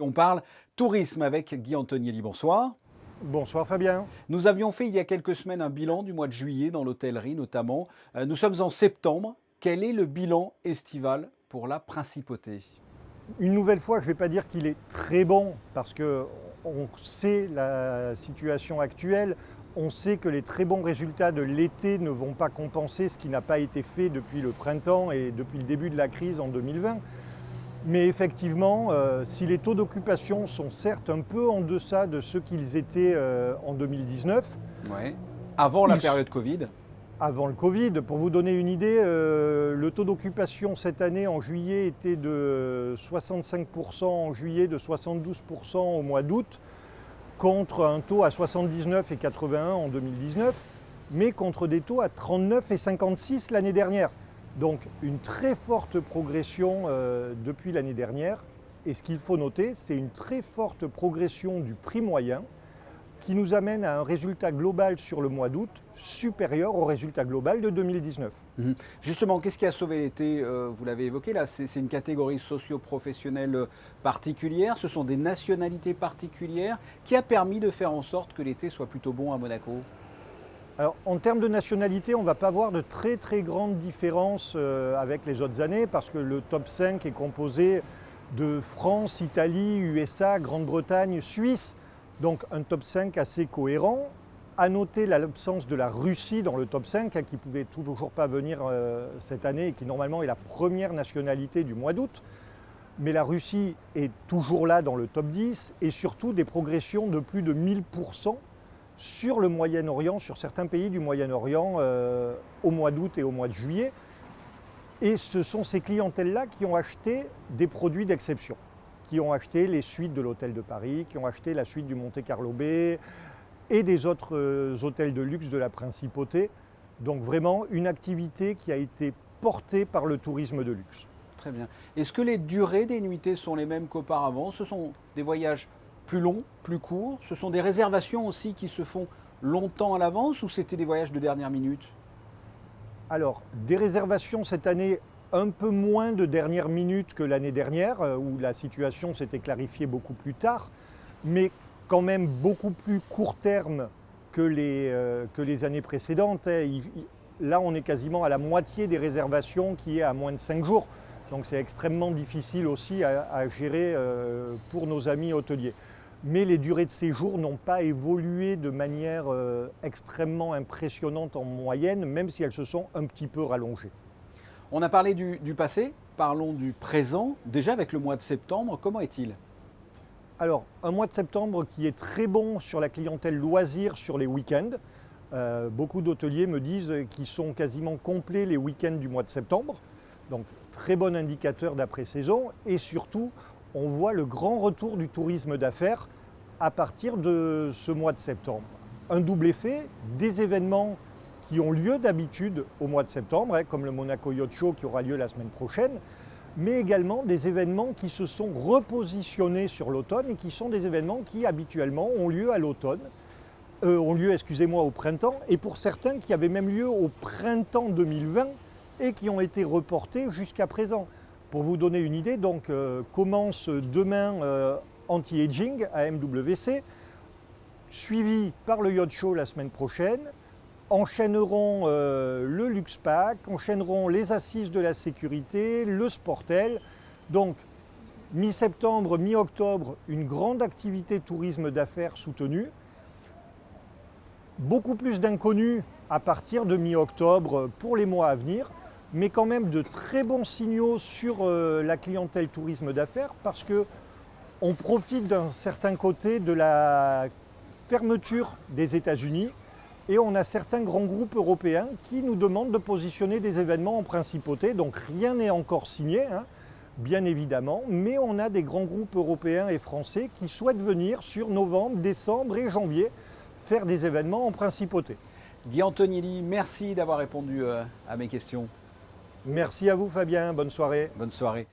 On parle tourisme avec Guy Antonielli. Bonsoir. Bonsoir Fabien. Nous avions fait il y a quelques semaines un bilan du mois de juillet dans l'hôtellerie notamment. Nous sommes en septembre. Quel est le bilan estival pour la Principauté? Une nouvelle fois, je ne vais pas dire qu'il est très bon parce qu'on sait la situation actuelle. On sait que les très bons résultats de l'été ne vont pas compenser ce qui n'a pas été fait depuis le printemps et depuis le début de la crise en 2020. Mais effectivement, si les taux d'occupation sont certes un peu en deçà de ce qu'ils étaient en 2019, Ouais. Avant la période Covid. avant le Covid, pour vous donner une idée, le taux d'occupation cette année en juillet était de 65% en juillet, de 72% au mois d'août, contre un taux à 79 et 81 en 2019, mais contre des taux à 39 et 56 l'année dernière. Donc une très forte progression depuis l'année dernière. Et ce qu'il faut noter, c'est une très forte progression du prix moyen qui nous amène à un résultat global sur le mois d'août supérieur au résultat global de 2019. Justement, qu'est-ce qui a sauvé l'été? Vous l'avez évoqué là, c'est une catégorie socio-professionnelle particulière, ce sont des nationalités particulières qui a permis de faire en sorte que l'été soit plutôt bon à Monaco. Alors, en termes de nationalité, on ne va pas voir de très très grandes différences avec les autres années parce que le top 5 est composé de France, Italie, USA, Grande-Bretagne, Suisse. Donc un top 5 assez cohérent. À noter l'absence de la Russie dans le top 5, qui ne pouvait toujours pas venir cette année et qui normalement est la première nationalité du mois d'août. Mais la Russie est toujours là dans le top 10 et surtout des progressions de plus de 1000% sur le Moyen-Orient, sur certains pays du Moyen-Orient au mois d'août et au mois de juillet. Et ce sont ces clientèles-là qui ont acheté des produits d'exception, qui ont acheté les suites de l'hôtel de Paris, qui ont acheté la suite du Monte Carlo Bay et des autres hôtels de luxe de la Principauté. Donc vraiment une activité qui a été portée par le tourisme de luxe. Très bien. Est-ce que les durées des nuitées sont les mêmes qu'auparavant? Ce sont des voyages plus longs, plus courts? Ce sont des réservations aussi qui se font longtemps à l'avance ou c'était des voyages de dernière minute? Alors, des réservations cette année, un peu moins de dernière minute que l'année dernière, où la situation s'était clarifiée beaucoup plus tard, mais quand même beaucoup plus court terme que les années précédentes. Là, on est quasiment à la moitié des réservations qui est à moins de 5 jours. Donc c'est extrêmement difficile aussi à gérer pour nos amis hôteliers. Mais les durées de séjour n'ont pas évolué de manière extrêmement impressionnante en moyenne, même si elles se sont un petit peu rallongées. On a parlé du passé, parlons du présent. Déjà avec le mois de septembre, comment est-il? Alors, un mois de septembre qui est très bon sur la clientèle loisirs sur les week-ends. Beaucoup d'hôteliers me disent qu'ils sont quasiment complets les week-ends du mois de septembre. Donc, très bon indicateur d'après-saison. Et surtout, on voit le grand retour du tourisme d'affaires à partir de ce mois de septembre. Un double effet, des événements qui ont lieu d'habitude au mois de septembre, comme le Monaco Yacht Show qui aura lieu la semaine prochaine, mais également des événements qui se sont repositionnés sur l'automne et qui sont des événements qui habituellement ont lieu à l'automne, au printemps, et pour certains qui avaient même lieu au printemps 2020 et qui ont été reportés jusqu'à présent. Pour vous donner une idée, donc commence demain Anti-Aging à MWC, suivi par le Yacht Show la semaine prochaine. Enchaîneront le Luxe Pack, enchaîneront les assises de la sécurité, le Sportel. Donc, mi-septembre, mi-octobre, une grande activité tourisme d'affaires soutenue. Beaucoup plus d'inconnus à partir de mi-octobre pour les mois à venir, mais quand même de très bons signaux sur la clientèle tourisme d'affaires parce qu'on profite d'un certain côté de la fermeture des États-Unis. Et on a certains grands groupes européens qui nous demandent de positionner des événements en principauté. Donc rien n'est encore signé, bien évidemment, mais on a des grands groupes européens et français qui souhaitent venir sur novembre, décembre et janvier faire des événements en principauté. Guy Antonielli, merci d'avoir répondu à mes questions. Merci à vous Fabien, bonne soirée. Bonne soirée.